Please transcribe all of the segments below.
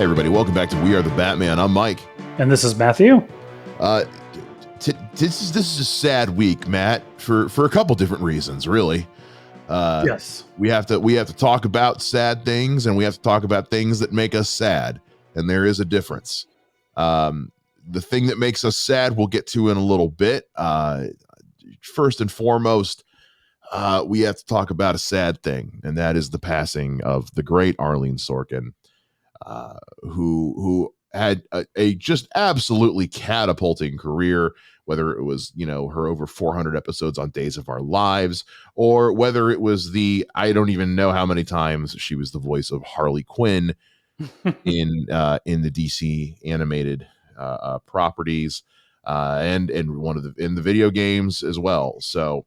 everybody, welcome back to We Are the Batman. I'm Mike. And this is Matthew. This is a sad week, Matt, for a couple different reasons, really. Yes. We have to talk about sad things, and we have to talk about things that make us sad, and there is a difference. The thing that makes us sad we'll get to in a little bit. First and foremost, we have to talk about a sad thing, and that is the passing of the great Arleen Sorkin, who had a just absolutely catapulting career, whether it was, her over 400 episodes on Days of Our Lives, or whether it was I don't even know how many times she was the voice of Harley Quinn in the DC animated properties, and in the video games as well. So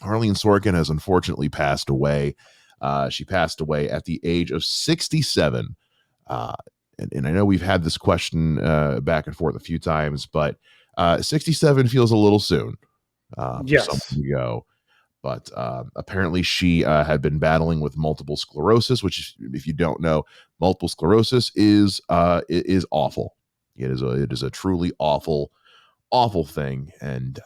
Arleen Sorkin has unfortunately passed away. She passed away at the age of 67. And I know we've had this question back and forth a few times, but 67 feels a little soon for someone to go. But apparently she had been battling with multiple sclerosis, which, if you don't know, multiple sclerosis is awful. It is a truly awful thing. And,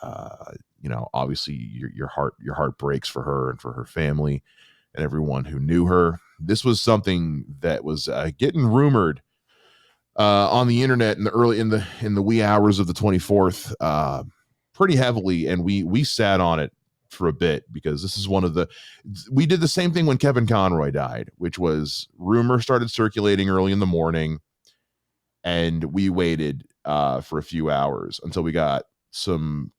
obviously your heart breaks for her and for her family and everyone who knew her. This was something that was getting rumored on the internet in the wee hours of the 24th, pretty heavily, and we sat on it for a bit, because this is we did the same thing when Kevin Conroy died, which was rumor started circulating early in the morning, and we waited for a few hours until we got some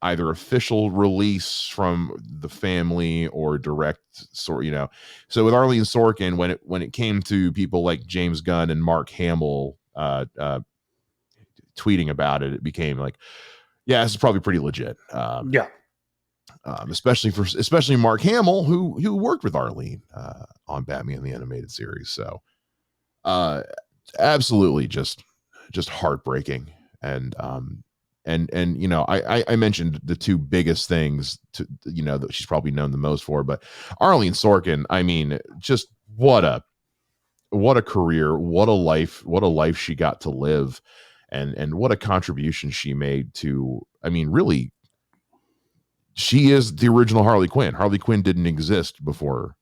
either official release from the family or direct sort. So with Arleen Sorkin, when it came to people like James Gunn and Mark Hamill tweeting about it, it became like, yeah, this is probably pretty legit. Especially Mark Hamill, who worked with Arleen on Batman the Animated Series. So absolutely just heartbreaking. And I mentioned the two biggest things that she's probably known the most for, but Arleen Sorkin, I mean, just what a career, what a life she got to live, and what a contribution she made to, I mean, really, she is the original Harley Quinn. Harley Quinn didn't exist before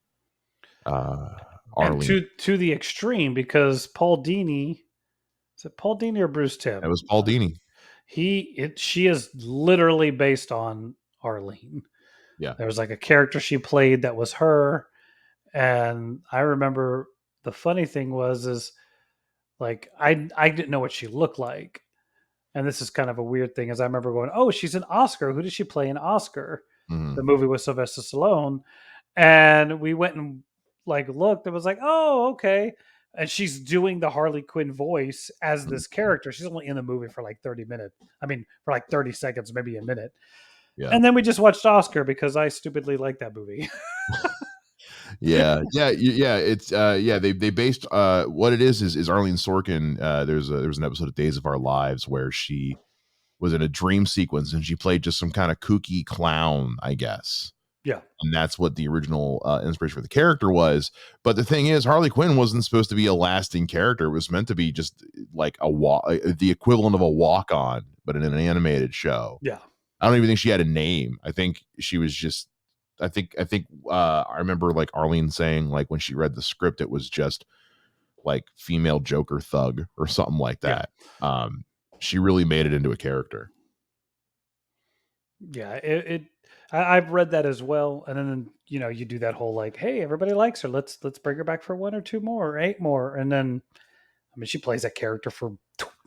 Arleen. And to the extreme, because Paul Dini, is it Paul Dini or Bruce Timm? It was Paul Dini. She is literally based on Arleen. Yeah. There was like a character she played that was her. And I remember the funny thing is like, I didn't know what she looked like. And this is kind of a weird thing, is I remember going, oh, she's an Oscar. Who did she play in Oscar? Mm-hmm. The movie with Sylvester Stallone. And we went and looked and was like, oh, okay. And she's doing the Harley Quinn voice as this character. She's only in the movie for 30 minutes. I mean, for 30 seconds, maybe a minute. Yeah. And then we just watched Oscar because I stupidly like that movie. Yeah. It's they based what it is Arleen Sorkin. There was an episode of Days of Our Lives where she was in a dream sequence and she played just some kind of kooky clown, I guess. Yeah. And that's what the original inspiration for the character was. But the thing is, Harley Quinn wasn't supposed to be a lasting character. It was meant to be just like the equivalent of a walk-on, but in an animated show. Yeah. I don't even think she had a name. I think she was just, I remember Arleen saying when she read the script, it was just female Joker thug or something like that. Yeah. She really made it into a character. Yeah, I've read that as well, and then you do that whole hey, everybody likes her, let's bring her back for 1 or 2 more or 8 more, and then I mean she plays that character for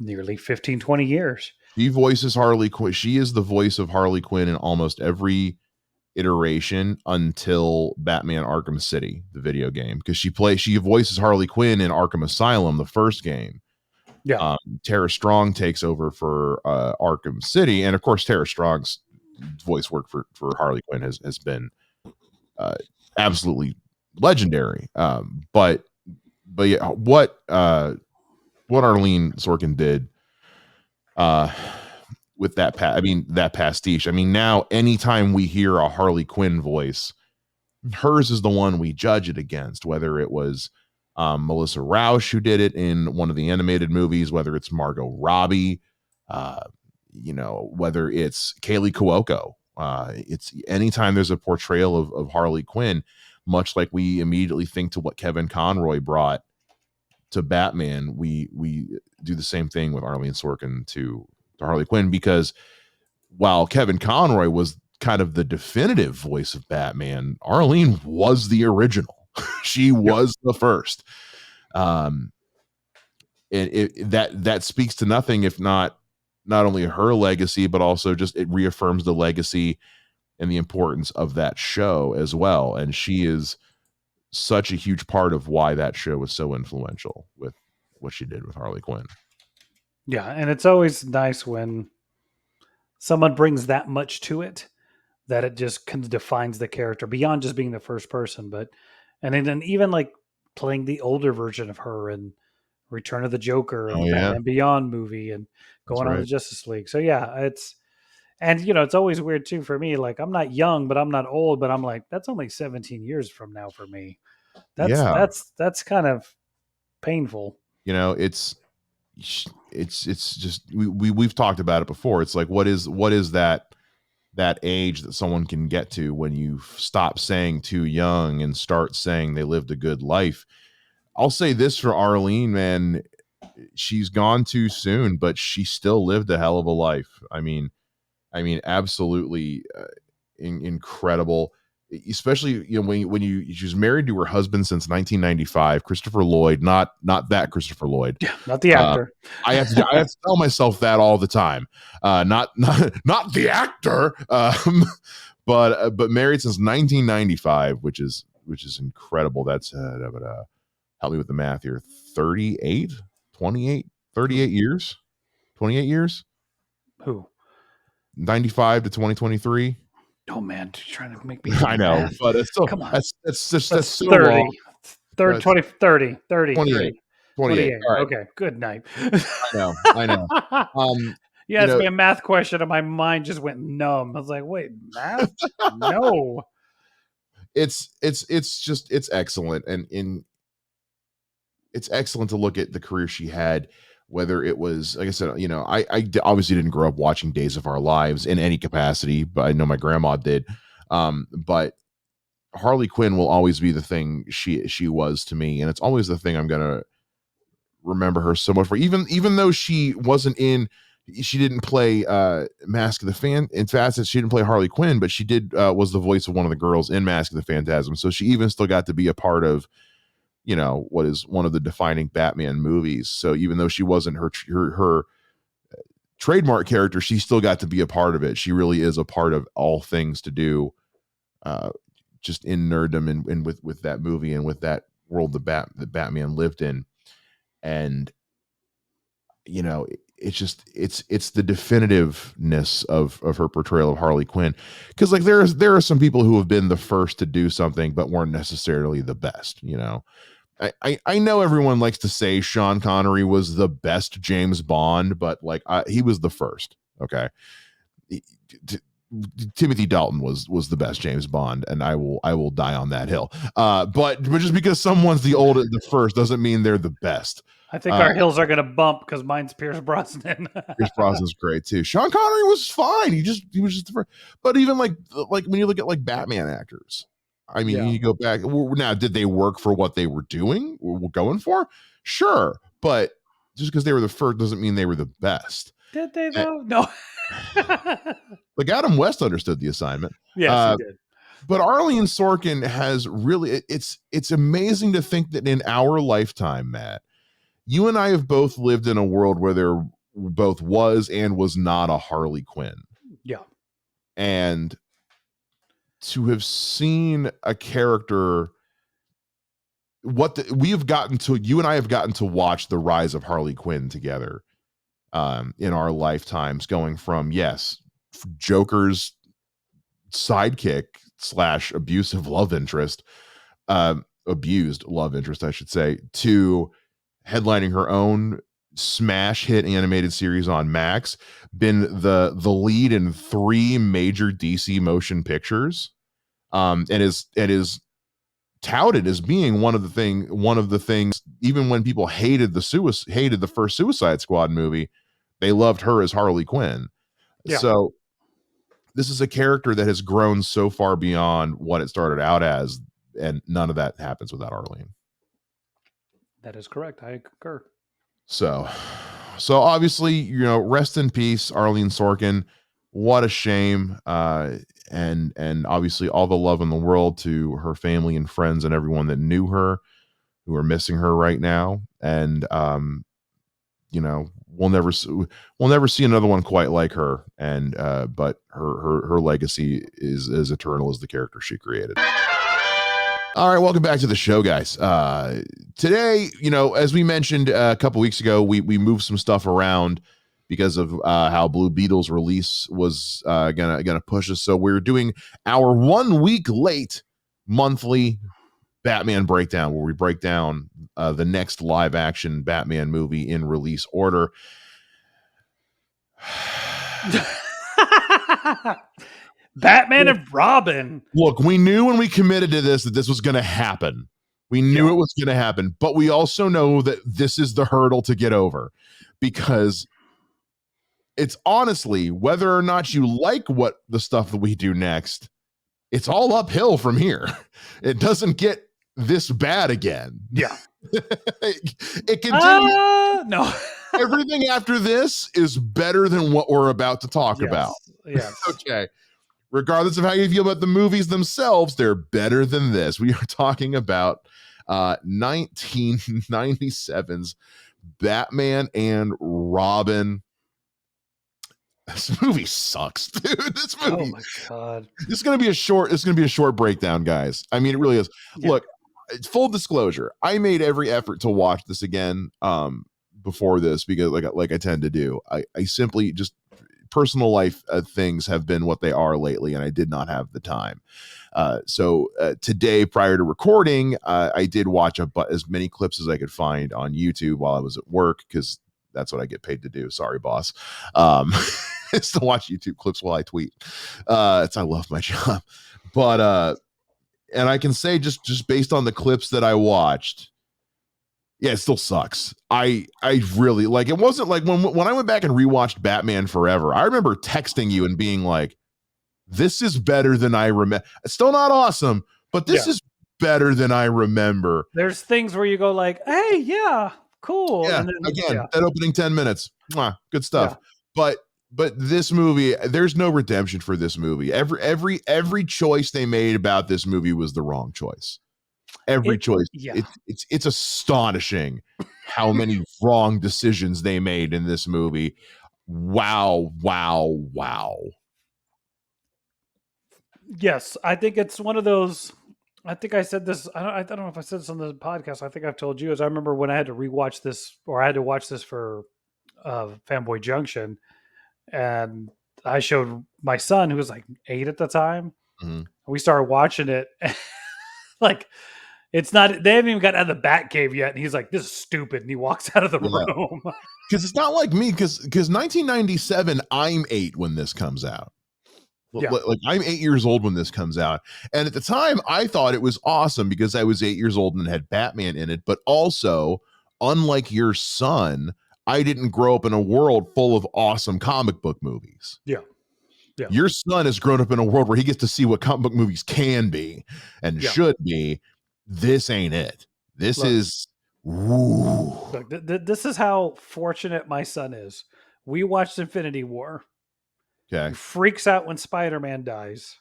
nearly 15-20 years. She voices Harley Quinn. She is the voice of Harley Quinn in almost every iteration until Batman Arkham City, the video game, because she voices Harley Quinn in Arkham Asylum, the first game. Yeah. Tara Strong takes over for Arkham City, and of course Tara Strong's voice work for Harley Quinn has been absolutely legendary. But yeah, what Arleen Sorkin did with that pastiche. I mean, now anytime we hear a Harley Quinn voice, hers is the one we judge it against, whether it was Melissa Rauch, who did it in one of the animated movies, whether it's Margot Robbie, uh, whether it's Kaylee Cuoco. It's anytime there's a portrayal of Harley Quinn, much like we immediately think to what Kevin Conroy brought to Batman, we do the same thing with Arleen Sorkin to Harley Quinn, because while Kevin Conroy was kind of the definitive voice of Batman, Arleen was the original. She Yep. was the first. And that speaks to nothing if not only her legacy, but also just it reaffirms the legacy and the importance of that show as well. And she is such a huge part of why that show was so influential with what she did with Harley Quinn. Yeah, and it's always nice when someone brings that much to it that it just defines the character beyond just being the first person. But and then even like playing the older version of her in Return of the Joker and Oh the yeah, Batman Beyond movie and that's going on the right. Justice League. So yeah, it's and it's always weird too for me. Like I'm not young, but I'm not old, but I'm like that's only 17 years from now for me. That's Yeah, that's kind of painful. it's just we've talked about it before. It's like what is that age that someone can get to when you stop saying too young and start saying they lived a good life. I'll say this for Arleen, man, she's gone too soon, but she still lived a hell of a life. I mean, absolutely incredible. Especially, when she was married to her husband since 1995, Christopher Lloyd, not that Christopher Lloyd. Yeah, not the Uh, actor. I have to tell myself that all the time. Not the actor, but married since 1995, which is incredible. That's help me with the math here. 38, 28, Who? 38 years, 28 years, Who? 95 to 2023. Oh man, you're trying to make me do I know, math. but it's still Come on. that's That's so 30. long. Third That's 20, 30, 30, 28, 30, 28. 28. All right, Okay, good night. I know. Um, You you asked know, me a math question and my mind just went numb. I was like, wait, math? No. it's excellent, and in it's excellent to look at the career she had. Whether it was, like I said, obviously didn't grow up watching Days of Our Lives in any capacity, but I know my grandma did. But Harley Quinn will always be the thing she was to me, and it's always the thing I'm gonna remember her so much for. Even though she didn't play Mask of the Fan in Facets, she didn't play Harley Quinn, but she did was the voice of one of the girls in Mask of the Phantasm. So she even still got to be a part of what is one of the defining Batman movies. So even though she wasn't her trademark character, she still got to be a part of it. She really is a part of all things to do uh, just in nerddom and with that movie and with that world that Batman lived in. And it's the definitiveness of her portrayal of Harley Quinn, because like there are some people who have been the first to do something but weren't necessarily the best. I know everyone likes to say Sean Connery was the best James Bond, but like he was the first. Okay. Timothy Dalton was the best James Bond, and I will die on that hill. But just because someone's the first doesn't mean they're the best. I think our hills are going to bump because mine's Pierce Brosnan. Pierce Brosnan's great too. Sean Connery was fine. He was just the first. But even like when you look at like Batman actors, I mean, Yeah. you go back now. Did they work for what they were doing? We're going for, sure. But just because they were the first doesn't mean they were the best. Did they though? No. Like Adam West understood the assignment. Yes, he did. But Arleen Sorkin has really. It's amazing to think that in our lifetime, Matt, you and I have both lived in a world where there both was and was not a Harley Quinn. Yeah. And to have seen a character, you and I have gotten to watch the rise of Harley Quinn together in our lifetimes, going from, yes, Joker's sidekick / abusive love interest, abused love interest, I should say, to headlining her own smash hit animated series on Max, been the lead in 3 major DC motion pictures, and is touted as being one of the things, even when people hated the first Suicide Squad movie, they loved her as Harley Quinn. Yeah, So this is a character that has grown so far beyond what it started out as, and none of that happens without Arleen. that is correct. I concur. So obviously, rest in peace, Arleen Sorkin. What a shame. And obviously all the love in the world to her family and friends and everyone that knew her, who are missing her right now. And we'll never see another one quite like her. And but her legacy is as eternal as the character she created. All right, welcome back to the show, guys. Today, as we mentioned a couple weeks ago, we moved some stuff around because of how Blue Beetle's release was gonna push us. So we're doing our 1 week late monthly Batman breakdown, where we break down the next live action Batman movie in release order. Batman and Robin. Look, we knew when we committed to this that this was going to happen. We knew it was going to happen, but we also know that this is the hurdle to get over, because it's honestly, whether or not you like what the stuff that we do next, it's all uphill from here. It doesn't get this bad again. Yeah. It continues. No. Everything after this is better than what we're about to talk about. Yes. Okay. Regardless of how you feel about the movies themselves, they're better than this. We are talking about 1997's Batman and Robin. This movie sucks, dude. This movie. Oh my god. This is gonna be a short breakdown, guys. I mean, it really is. Yeah. Look, full disclosure, I made every effort to watch this again before this, because like I tend to do. I simply just, personal life things have been what they are lately, and I did not have the time. So today, prior to recording, I did watch as many clips as I could find on YouTube while I was at work, because that's what I get paid to do. Sorry, boss. Is to watch YouTube clips while I tweet. I love my job. But and I can say just based on the clips that I watched, yeah, it still sucks. I really, like, it wasn't like when I went back and rewatched Batman Forever, I remember texting you and being like, this is better than I remember. It's still not awesome, but this is better than I remember. There's things where you go like, hey, yeah, cool. Yeah, and then, again, that opening 10 minutes, good stuff. Yeah. But this movie, there's no redemption for this movie. Every choice they made about this movie was the wrong choice. Every choice. Yeah. It's astonishing how many wrong decisions they made in this movie. Wow. Yes, I think it's one of those. I think I said this. I don't know if I said this on the podcast. I think I've told you. As I remember when I had to rewatch this, or I had to watch this for Fanboy Junction, and I showed my son, who was like 8 at the time. Mm-hmm. We started watching it. Like, it's not, they haven't even got out of the Batcave yet. And he's like, this is stupid. And he walks out of the room. Because it's not like me, because 1997, I'm 8 when this comes out. Yeah. Like, I'm 8 years old when this comes out. And at the time, I thought it was awesome because I was 8 years old and had Batman in it. But also, unlike your son, I didn't grow up in a world full of awesome comic book movies. Yeah. Your son has grown up in a world where he gets to see what comic book movies can be and should be. This ain't it. This is. Look, this is how fortunate my son is. We watched Infinity War. Okay. He freaks out when Spider-Man dies.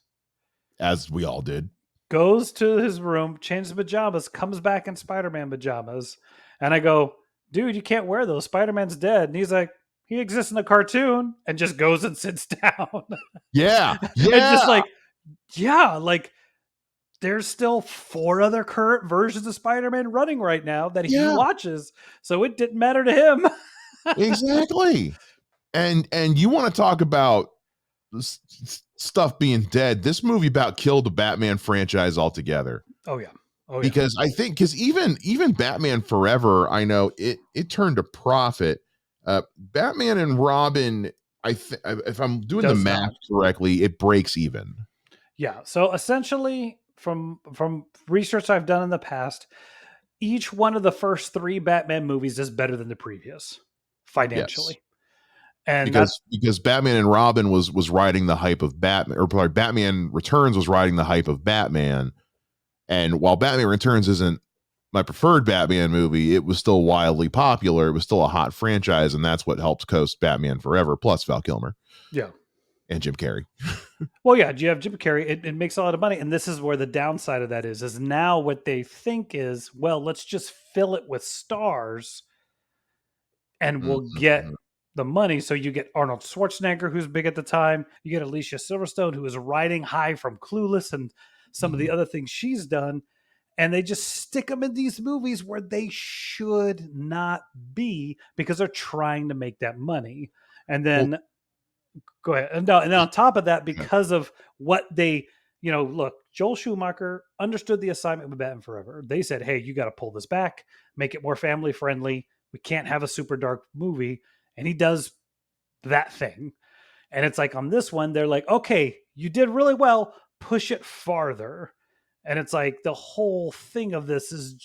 As we all did. Goes to his room, changes pajamas, comes back in Spider-Man pajamas. And I go, dude, you can't wear those. Spider-Man's dead. And he's like, he exists in the cartoon, and just goes and sits down. Yeah. And just like, there's still 4 other current versions of Spider-Man running right now that he watches. So it didn't matter to him. Exactly. And you want to talk about stuff being dead. This movie about killed the Batman franchise altogether. Oh yeah. Because I think, because even Batman Forever, I know it turned a profit. Batman and Robin, if I'm doing the math correctly, it breaks even. Yeah. So essentially, from research I've done in the past, each one of the first three Batman movies is better than the previous Yes. financially. And that, Because Batman and Robin was riding the hype of Batman, or probably Batman Returns was riding the hype of Batman. And while Batman Returns isn't my preferred Batman movie, it was still wildly popular. It was still a hot franchise, and that's what helped coast Batman Forever, plus Val Kilmer yeah. and Jim Carrey. Well, yeah, you have Jim Carrey. It makes a lot of money, and this is where the downside of that is now what they think is, well, let's just fill it with stars, and we'll get Mhm. the money. So you get Arnold Schwarzenegger, who's big at the time. You get Alicia Silverstone, who is riding high from Clueless and some of the other things she's done, and they just stick them in these movies where they should not be because they're trying to make that money. And Well, then go ahead. And then on top of that, yeah. because of what they, look, Joel Schumacher understood the assignment with Batman Forever. They said, hey, you got to pull this back, make it more family friendly. We can't have a super dark movie. And he does that thing. And it's like on this one, they're like, okay, you did really well, push it farther. And it's like the whole thing of this is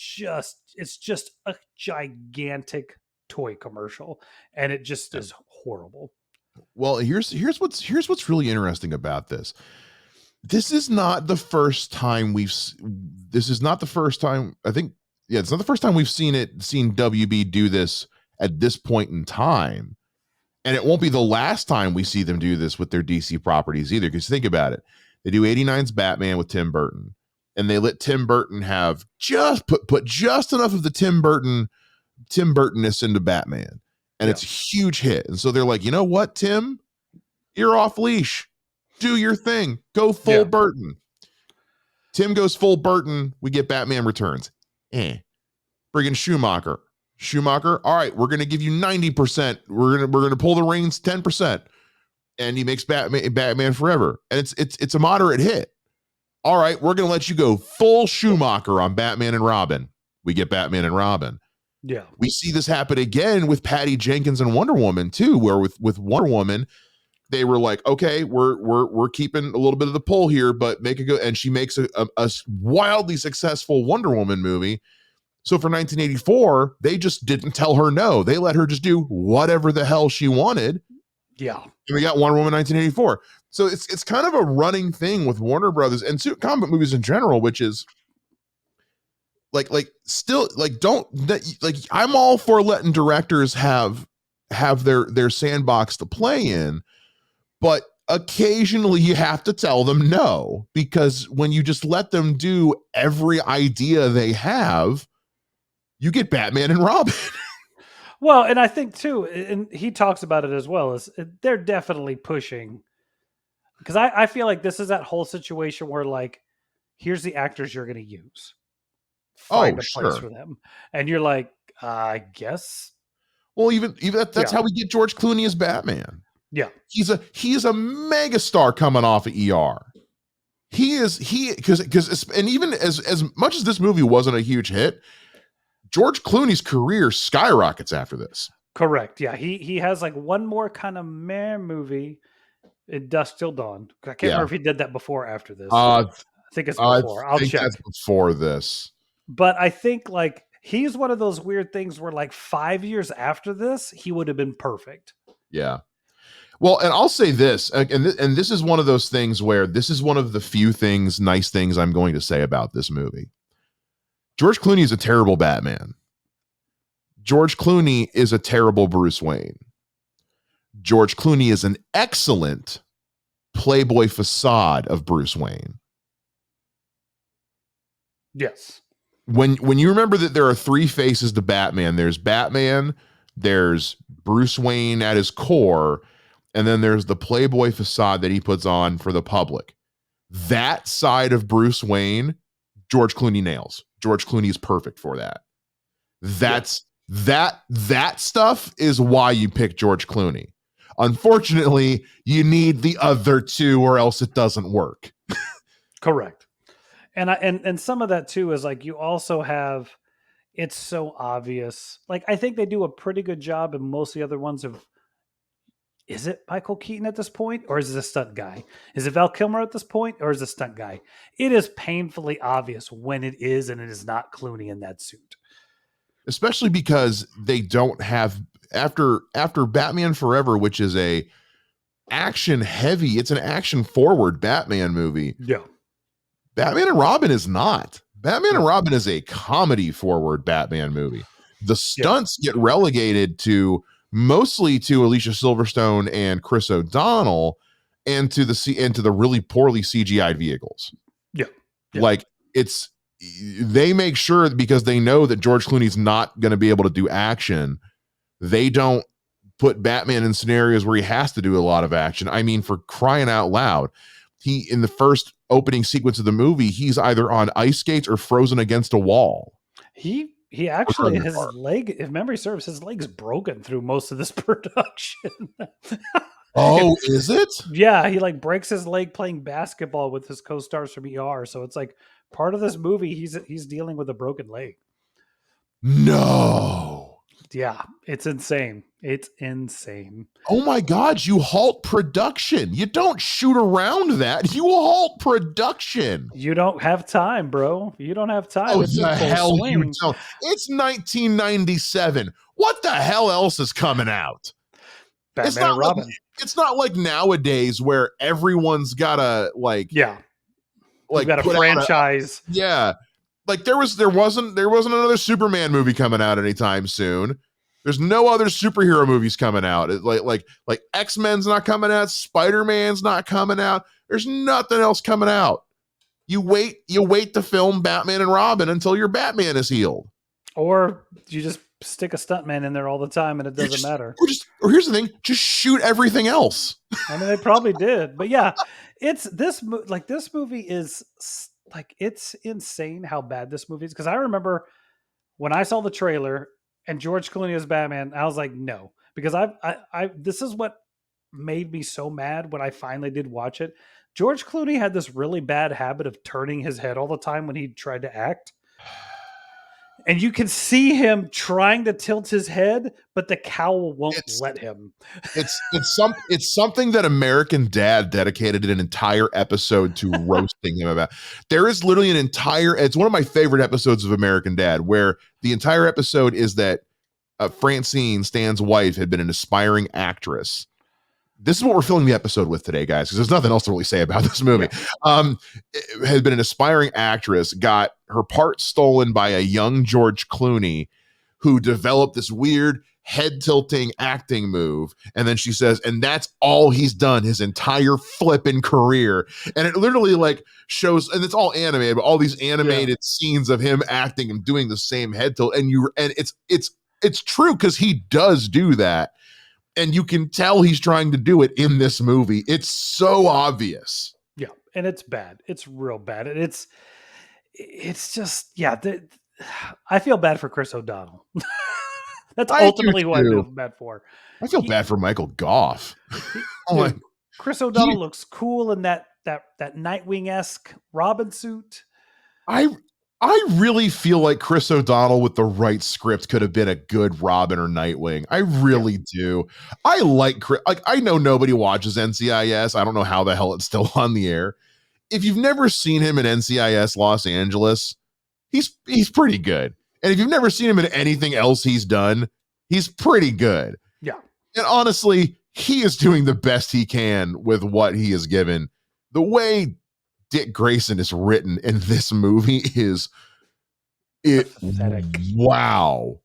it's just a gigantic toy commercial. And it just Yeah. is horrible. Well, here's what's really interesting about this. This is not the first time this is not the first time, I think. Yeah, it's not the first time we've seen WB do this at this point in time. And it won't be the last time we see them do this with their DC properties either. Because think about it. They do 89's Batman with Tim Burton. And they let Tim Burton have just put just enough of the Tim Burtonness into Batman. And Yeah. it's a huge hit. And so they're like, you know what, Tim? You're off leash. Do your thing. Go full Yeah. Burton. Tim goes full Burton. We get Batman Returns. Bring in Schumacher. All right, we're gonna give you 90%. We're gonna pull the reins 10%. And he makes Batman Forever. And it's a moderate hit. All right, we're gonna let you go full Schumacher on Batman and Robin. We get Batman and Robin. Yeah. We see this happen again with Patty Jenkins and Wonder Woman too, where with Wonder Woman, they were like, okay, we're keeping a little bit of the pull here, but make it go. And she makes a wildly successful Wonder Woman movie. So for 1984, they just didn't tell her no. They let her just do whatever the hell she wanted. Yeah. And we got Wonder Woman 1984. So it's kind of a running thing with Warner Brothers and comic movies in general, which is still don't like, I'm all for letting directors have their sandbox to play in, but occasionally you have to tell them no, because when you just let them do every idea they have, you get Batman and Robin. Well, and I think too, and he talks about it as well, is they're definitely pushing, because I feel like this is that whole situation where, like, here's the actors you're going to use, Oh, find a place sure. for them, and you're like, I guess, Well, even that's yeah, how we get George Clooney as Batman. yeah, He is a megastar coming off of ER. Because and even as much as this movie wasn't a huge hit, George Clooney's career skyrockets after this. correct, yeah. He has like one more kind of meh movie, in Dusk Till Dawn. I can't Yeah. remember if he did that before or after this. Uh, I think it's I before. I'll think that's check. before this. But I think like he's one of those weird things where like 5 years after this, he would have been perfect. Yeah. Well, and I'll say this, and this is one of those things where this is one of the few nice things I'm going to say about this movie. George Clooney is a terrible Batman. George Clooney is a terrible Bruce Wayne. George Clooney is an excellent Playboy facade of Bruce Wayne. Yes. When you remember that there are three faces to Batman, there's Bruce Wayne at his core, and then there's the Playboy facade that he puts on for the public. That side of Bruce Wayne, George Clooney nails. George Clooney is perfect for that. That stuff is why you pick George Clooney. Unfortunately, you need the other two or else it doesn't work. Correct. And some of that too is like you also have, it's so obvious. Like I think they do a pretty good job, and most of the other ones have is it Michael Keaton at this point, or is it a stunt guy? Is it Val Kilmer at this point, or is it a stunt guy? It is painfully obvious when it is and it is not Clooney in that suit. Especially because they don't have after Batman Forever, which is a action heavy, it's an action forward Batman movie. Yeah. Batman and Robin is not. Batman and Robin is a comedy forward Batman movie. The stunts get relegated to mostly to Alicia Silverstone and Chris O'Donnell and to the really poorly CGI'd vehicles. Yeah. Like they make sure, because they know that George Clooney's not going to be able to do action, they don't put Batman in scenarios where he has to do a lot of action. I mean, for crying out loud, he, in the first opening sequence of the movie, he's either on ice skates or frozen against a wall. He actually, his leg, if memory serves, his leg's broken through most of this production. Oh, is it? Yeah, he like breaks his leg playing basketball with his co-stars from ER. So it's like part of this movie, he's dealing with a broken leg. No. Yeah, it's insane. It's insane. Oh my God, you halt production. You don't shoot around that. You halt production. You don't have time, bro. You don't have time. Oh, it's the hell you don't. It's 1997. What the hell else is coming out? Batman and Robin. It's not like nowadays where everyone's got a like. Yeah. Like got a franchise. Like there wasn't another Superman movie coming out anytime soon. There's no other superhero movies coming out. Like X-Men's not coming out. Spider-Man's not coming out. There's nothing else coming out. You wait to film Batman and Robin until your Batman is healed. Or you just stick a stuntman in there all the time and it doesn't matter. Or here's the thing, just shoot everything else. I mean, they probably did. But yeah, this movie is like, it's insane how bad this movie is. Because I remember when I saw the trailer and George Clooney as Batman, I was like, no. Because I this is what made me so mad when I finally did watch it. George Clooney had this really bad habit of turning his head all the time when he tried to act. And you can see him trying to tilt his head, but the cowl won't let him. It's something that American Dad dedicated an entire episode to roasting him about. There is literally it's one of my favorite episodes of American Dad, where the entire episode is that Francine, Stan's wife, had been an aspiring actress. This is what we're filling the episode with today, guys, because there's nothing else to really say about this movie. Had been an aspiring actress, got her part stolen by a young George Clooney, who developed this weird head-tilting acting move. And then she says, and that's all he's done his entire flipping career. And it literally like shows, and it's all animated, but all these animated scenes of him acting and doing the same head tilt. And it's true, because he does do that. And you can tell he's trying to do it in this movie. It's so obvious. Yeah, and it's bad. It's real bad. And it's just, I feel bad for Chris O'Donnell. That's ultimately who I feel bad for. I feel bad for Michael Goff. Chris O'Donnell looks cool in that Nightwing-esque Robin suit. I really feel like Chris O'Donnell with the right script could have been a good Robin or Nightwing. I really do. I I know nobody watches NCIS. I don't know how the hell it's still on the air. If you've never seen him in NCIS Los Angeles, he's pretty good. And if you've never seen him in anything else he's done, he's pretty good. Yeah. And honestly, he is doing the best he can with what he is given. The way Dick Grayson is written in this movie is pathetic. Wow.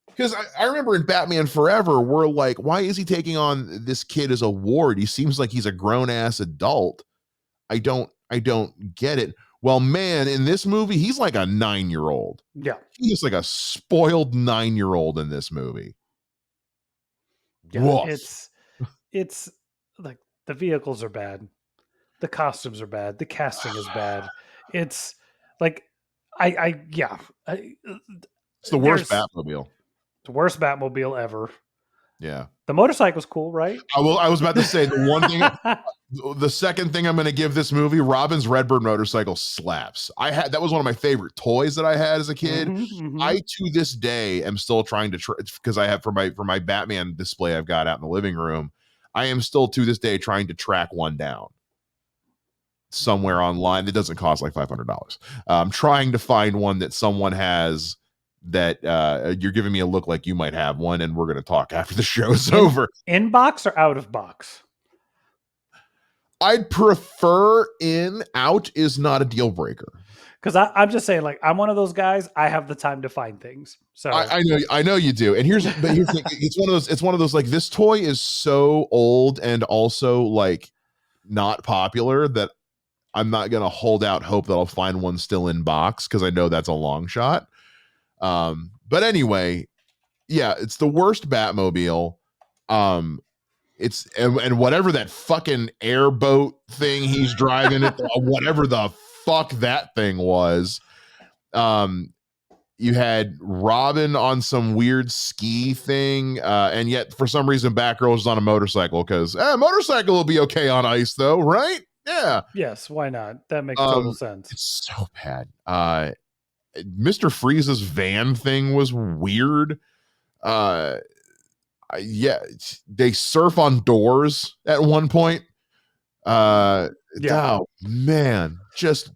Because I remember in Batman Forever, we're like, why is he taking on this kid as a ward? He seems like he's a grown-ass adult. I don't get it. Well, man, in this movie, he's like a 9-year-old. Yeah. He's like a spoiled 9-year-old in this movie. Yeah, Woof. it's like the vehicles are bad. The costumes are bad. The casting is bad. It's like, it's the worst Batmobile. The worst Batmobile ever. Yeah. The motorcycle's cool, right? I was about to say the second thing I'm going to give this movie, Robin's Redbird motorcycle slaps. That was one of my favorite toys that I had as a kid. Mm-hmm. I, to this day, am still trying to because I have for my Batman display I've got out in the living room. I am still to this day trying to track one down somewhere online that doesn't cost like $500. I'm trying to find one that someone has that you're giving me a look like you might have one, and we're going to talk after the show's over. In box or out of box? I'd prefer in. Out is not a deal breaker. Because I'm just saying, like, I'm one of those guys. I have the time to find things. So I know you do. And here's the thing, it's one of those like, this toy is so old and also like not popular that I'm not gonna hold out hope that I'll find one still in box, because I know that's a long shot. But anyway, yeah, it's the worst Batmobile. It's and whatever that fucking airboat thing he's driving it, whatever the fuck that thing was. You had Robin on some weird ski thing, and yet for some reason Batgirl is on a motorcycle, because motorcycle will be okay on ice though, right? Yeah. Yes, why not? That makes total sense. It's so bad. Mr. Freeze's van thing was weird. Yeah, they surf on doors at one point. Oh man, just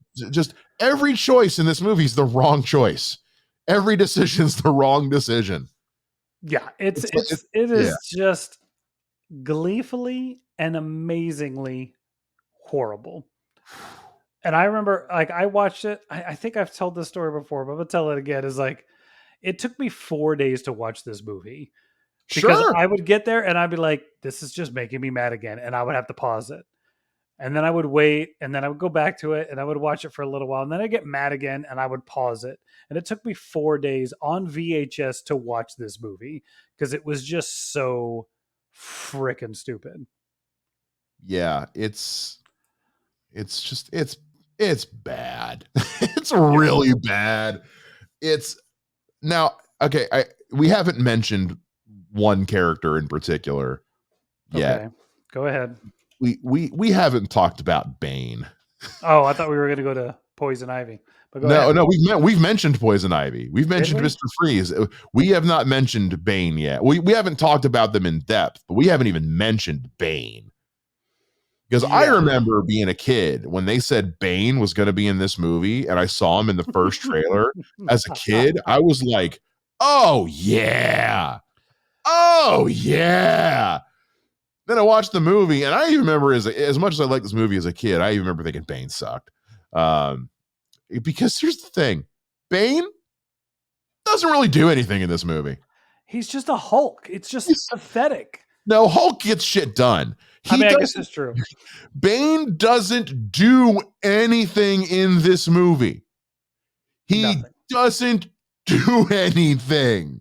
every choice in this movie is the wrong choice. Every decision's the wrong decision. Yeah, it is just gleefully and amazingly horrible. And I remember, like, I watched it. I think I've told this story before, but I'm gonna tell it again. Is like, it took me 4 days to watch this movie, because Sure. I would get there and I'd be like, this is just making me mad again, and I would have to pause it. And then I would wait, and then I would go back to it, and I would watch it for a little while, and then I'd get mad again, and I would pause it. And it took me 4 days on VHS to watch this movie, because it was just so freaking stupid. Yeah, it's bad. It's really bad. It's now okay. We haven't mentioned one character in particular yet. Okay, go ahead. We haven't talked about Bane. Oh, I thought we were going to go to Poison Ivy. But go ahead. No, we've mentioned Poison Ivy. We've mentioned Mr. Freeze. We have not mentioned Bane yet. We haven't talked about them in depth, but we haven't even mentioned Bane. Because I remember being a kid when they said Bane was going to be in this movie, and I saw him in the first trailer. As a kid, I was like, oh yeah. Oh yeah. Then I watched the movie, and I even remember, as much as I liked this movie as a kid, I even remember thinking Bane sucked. Because here's the thing, Bane doesn't really do anything in this movie. He's just a Hulk. It's just pathetic. No, Hulk gets shit done. I guess it's true. Bane doesn't do anything in this movie. He doesn't do anything.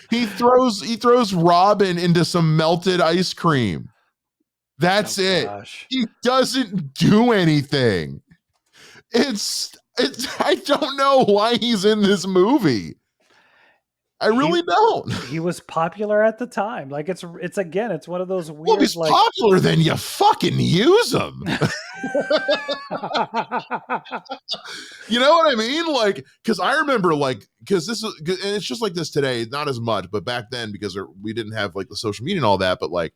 He throws Robin into some melted ice cream. That's it. Gosh. He doesn't do anything. It's I don't know why he's in this movie. I really don't. He was popular at the time. Like, it's again, it's one of those weird. Well, he's popular, then you fucking use him. You know what I mean? Like, because I remember, like, because this is, and it's just like this today, not as much, but back then, because we didn't have like the social media and all that, but like,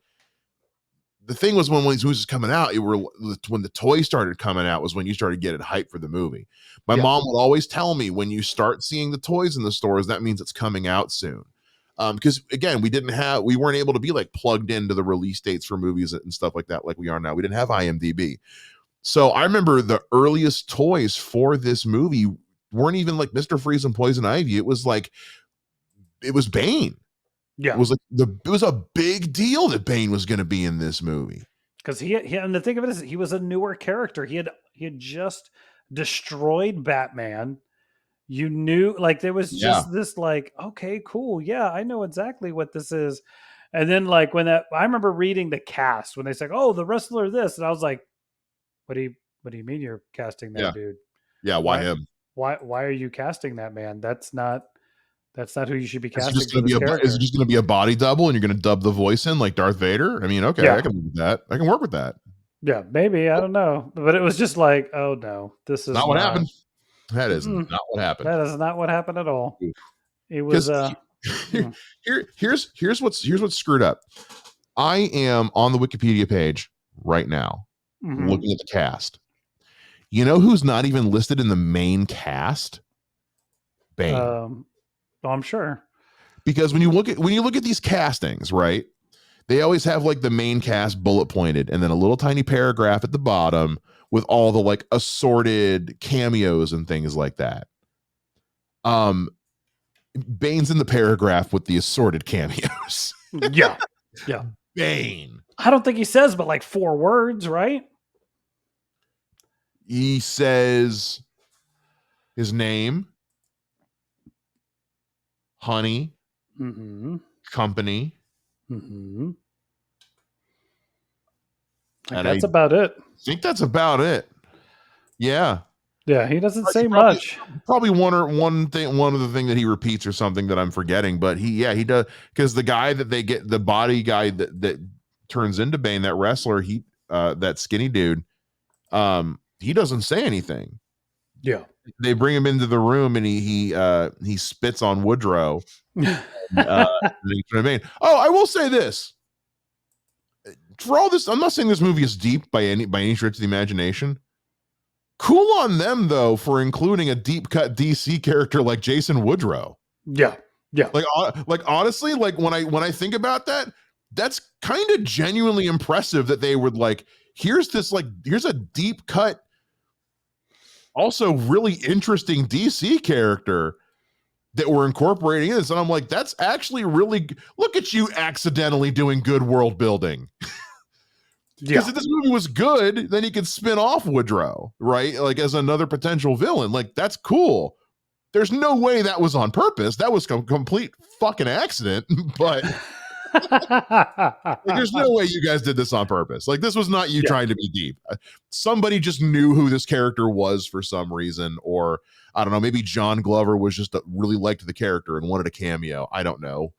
the thing was, when these movies was coming out, when the toys started coming out was when you started getting hyped for the movie. My mom would always tell me, when you start seeing the toys in the stores, that means it's coming out soon. Because again, we weren't able to be like plugged into the release dates for movies and stuff like that, like we are now. We didn't have IMDb. So I remember the earliest toys for this movie weren't even like Mr. Freeze and Poison Ivy. It was Bane. Yeah, it was a big deal that Bane was going to be in this movie, because he and the thing of it is, he was a newer character. He had just destroyed Batman. You knew, like, there was just this, like, okay, cool, yeah, I know exactly what this is. And then, like, I remember reading the cast when they said, "Oh, the wrestler this," and I was like, "What do you mean you're casting that dude? Yeah, why him? Why are you casting that man? That's not who you should be casting." Is it just going to be a body double, and you're going to dub the voice in like Darth Vader? I mean, okay, I can live with that. I can work with that. Yeah, maybe, I don't know, but it was just like, oh no, this is not what happened. That is not what happened. That is not what happened at all. It was here's what's screwed up. I am on the Wikipedia page right now, Mm-hmm. looking at the cast. You know who's not even listed in the main cast? Bane. Oh, I'm sure. Because when you look at these castings, right? They always have like the main cast bullet pointed and then a little tiny paragraph at the bottom with all the like assorted cameos and things like that. Um Bane's in the paragraph with the assorted cameos. Yeah. Yeah. Bane. I don't think he says but like 4 words, right? He says his name, honey, Mm-hmm. company, Mm-hmm. Like and I that's about it. think that's about it. Yeah. Yeah, he doesn't say Probably much. probably one other thing that he repeats or something that I'm forgetting, but he does, because the guy that they get, the body guy that turns into Bane, that wrestler, that skinny dude, he doesn't say anything. Yeah. They bring him into the room and he spits on Woodrow. Bane. Oh, I will say this. For all this, I'm not saying this movie is deep by any stretch of the imagination. Cool on them though for including a deep cut DC character like Jason Woodrow. Yeah. Yeah. Like honestly, like when I think about that, that's kind of genuinely impressive that they would like, here's a deep cut, also really interesting DC character that we're incorporating in this. And I'm like, that's actually really, look at you accidentally doing good world building. Because Yeah. if this movie was good, then he could spin off Woodrow, right? Like as another potential villain. Like that's cool. There's no way that was on purpose. That was a complete fucking accident. But like, there's no way you guys did this on purpose. Like this was not you Yeah. trying to be deep. Somebody just knew who this character was for some reason, or I don't know. Maybe John Glover was just really liked the character and wanted a cameo. I don't know.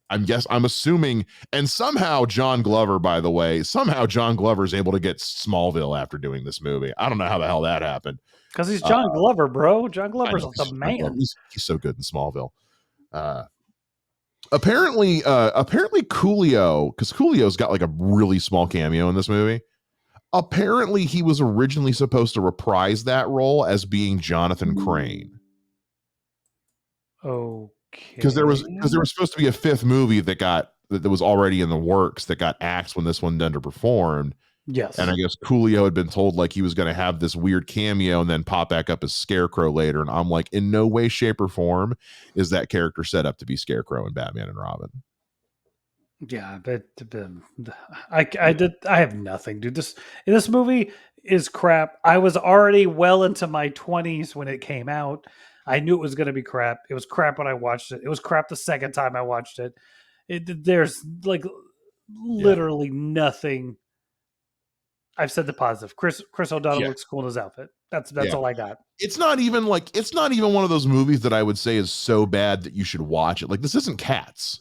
I'm assuming, and somehow John Glover, by the way, somehow John Glover is able to get Smallville after doing this movie. I don't know how the hell that happened. Because he's John Glover, bro. John I Glover's know the man. he's so good in Smallville. Apparently Coolio, because Coolio's got like a really small cameo in this movie. Apparently he was originally supposed to reprise that role as being Jonathan Crane. Okay. Because there was supposed to be a fifth movie that was already in the works that got axed when this one underperformed. Yes. And I guess Coolio had been told like he was going to have this weird cameo and then pop back up as Scarecrow later. And I'm like, in no way, shape, or form is that character set up to be Scarecrow and Batman and Robin. Yeah, but I have nothing, dude. This movie is crap. I was already well into my 20s when it came out. I knew it was going to be crap. It was crap when I watched it. It was crap the second time I watched it. There's like literally nothing. I've said the positive. Chris O'Donnell looks cool in his outfit. That's all I got. It's not even one of those movies that I would say is so bad that you should watch it. Like this isn't Cats.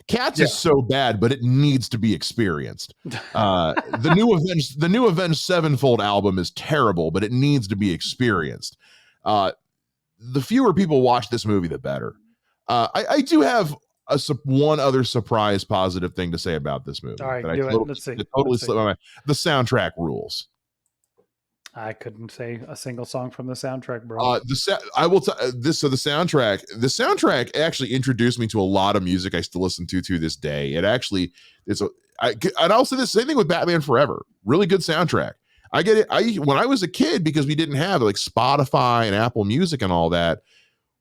Cats is so bad, but it needs to be experienced. The new Avenged Sevenfold album is terrible, but it needs to be experienced. The fewer people watch this movie, the better. I do have one other surprise positive thing to say about this movie. All right, that do it. Let's see. Totally slipped my mind. The soundtrack rules. I couldn't say a single song from the soundtrack, bro. I will this. So the soundtrack actually introduced me to a lot of music I still listen to this day. It actually is and I'll say the same thing with Batman Forever. Really good soundtrack. I get it. When I was a kid, because we didn't have like Spotify and Apple Music and all that,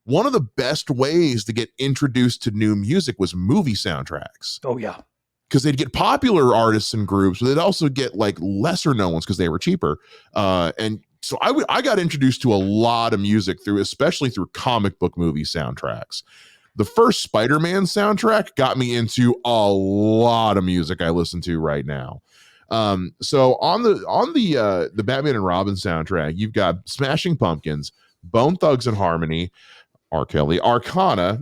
one of the best ways to get introduced to new music was movie soundtracks. Oh yeah. Because they'd get popular artists and groups, but they'd also get like lesser known ones because they were cheaper. And so I got introduced to a lot of music especially through comic book movie soundtracks. The first Spider-Man soundtrack got me into a lot of music I listen to right now. So on the Batman and Robin soundtrack, you've got Smashing Pumpkins, Bone Thugs and Harmony, R. Kelly, Arcana,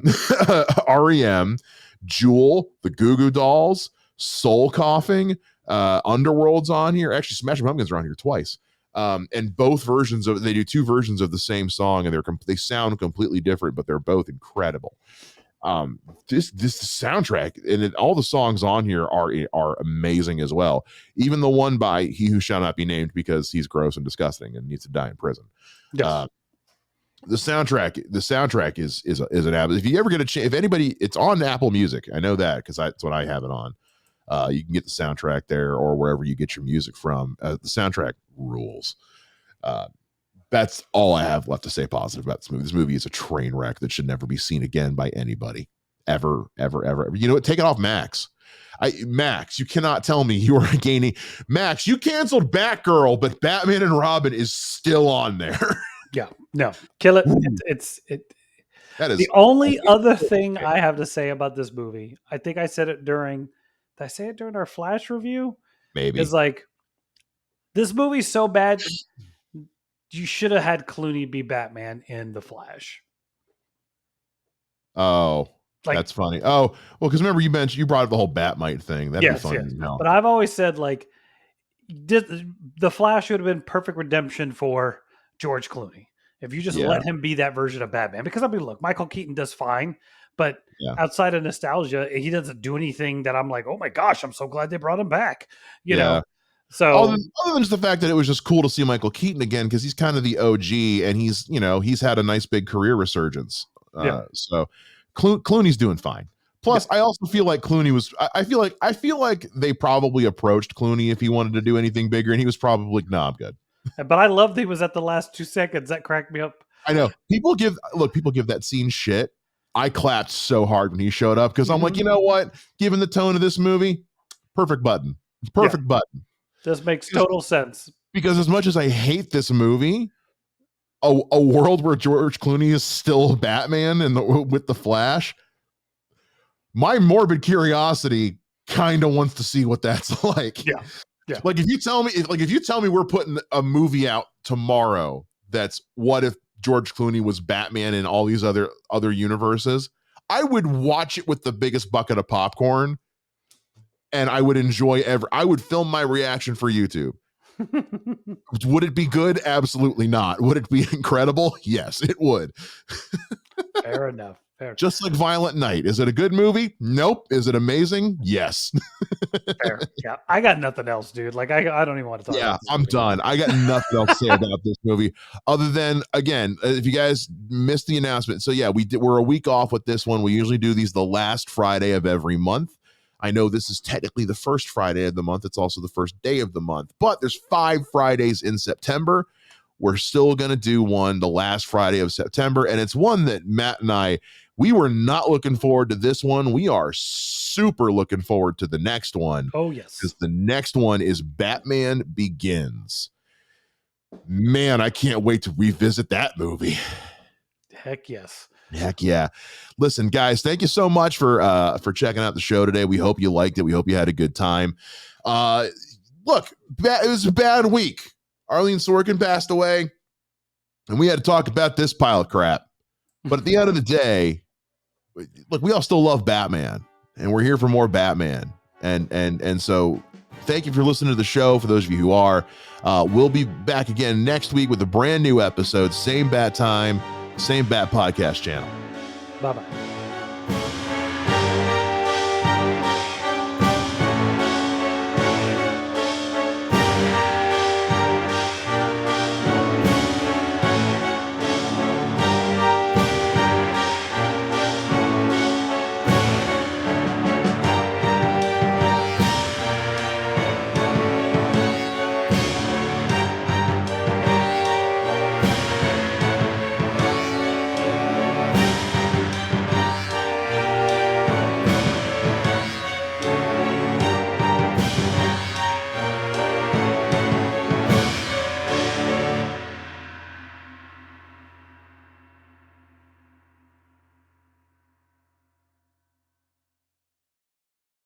REM, Jewel, the Goo Goo Dolls, Soul Coughing, Underworld's on here. Actually, Smashing Pumpkins are on here twice. And both they do two versions of the same song, and they sound completely different, but they're both incredible. this soundtrack and all the songs on here are amazing as well. Even the one by He Who Shall Not Be Named, because he's gross and disgusting and needs to die in prison. Yes. The soundtrack is an app. If you ever get a chance, if anybody, it's on Apple Music. I know that because that's what I have it on. You can get the soundtrack there or wherever you get your music from. The soundtrack rules. That's all I have left to say positive about this movie. This movie is a train wreck that should never be seen again by anybody, ever. You know what? Take it off Max. Max, you cannot tell me you are gaining. Max, you canceled Batgirl, but Batman and Robin is still on there. Yeah, no, kill it. That is the only other thing I have to say about this movie. I think I said it during. Did I say it during our Flash review? Maybe. Is like, this movie's so bad. You should have had Clooney be Batman in The Flash. Oh, like, that's funny. Oh, well, because remember you brought up the whole Batmite thing. That'd be funny. Yes. But I've always said, like, The Flash would have been perfect redemption for George Clooney if you just let him be that version of Batman. Because I mean, look, Michael Keaton does fine, but outside of nostalgia, he doesn't do anything that I'm like, oh my gosh, I'm so glad they brought him back. You know. So other than just the fact that it was just cool to see Michael Keaton again, because he's kind of the OG and he's had a nice big career resurgence. So Clooney's doing fine. Plus, I also feel like Clooney was. I feel like they probably approached Clooney if he wanted to do anything bigger, and he was probably like, "No, I'm good." But I loved he was at the last 2 seconds. That cracked me up. I know people give that scene shit. I clapped so hard when he showed up because I'm like, you know what? Given the tone of this movie, perfect button. Button. This makes total sense. Because as much as I hate this movie, a world where George Clooney is still Batman and with the Flash, my morbid curiosity kind of wants to see what that's like. Yeah. Like if you tell me we're putting a movie out tomorrow that's what if George Clooney was Batman in all these other universes, I would watch it with the biggest bucket of popcorn. And I would enjoy I would film my reaction for YouTube. Would it be good? Absolutely not. Would it be incredible? Yes, it would. Fair enough. Just like Violent Night. Is it a good movie? Nope. Is it amazing? Yes. Fair. Yeah. I got nothing else, dude. Like I don't even want to talk about this I'm done. I got nothing else to say about this movie other than, again, if you guys missed the announcement. So yeah, we're a week off with this one. We usually do these the last Friday of every month. I know this is technically the first Friday of the month. It's also the first day of the month, but there's 5 Fridays in September. We're still going to do one the last Friday of September. And it's one that Matt and we were not looking forward to this one. We are super looking forward to the next one. Oh, yes. Because the next one is Batman Begins. Man, I can't wait to revisit that movie. Heck yes. Heck yeah. Listen, guys, thank you so much for checking out the show today. We hope you liked it. We hope you had a good time. Look, it was a bad week. Arleen Sorkin passed away, and we had to talk about this pile of crap. But at the end of the day, look, we all still love Batman, and we're here for more Batman. And so thank you for listening to the show. For those of you who are, we'll be back again next week with a brand new episode, same bat time, same bat podcast channel. Bye-bye.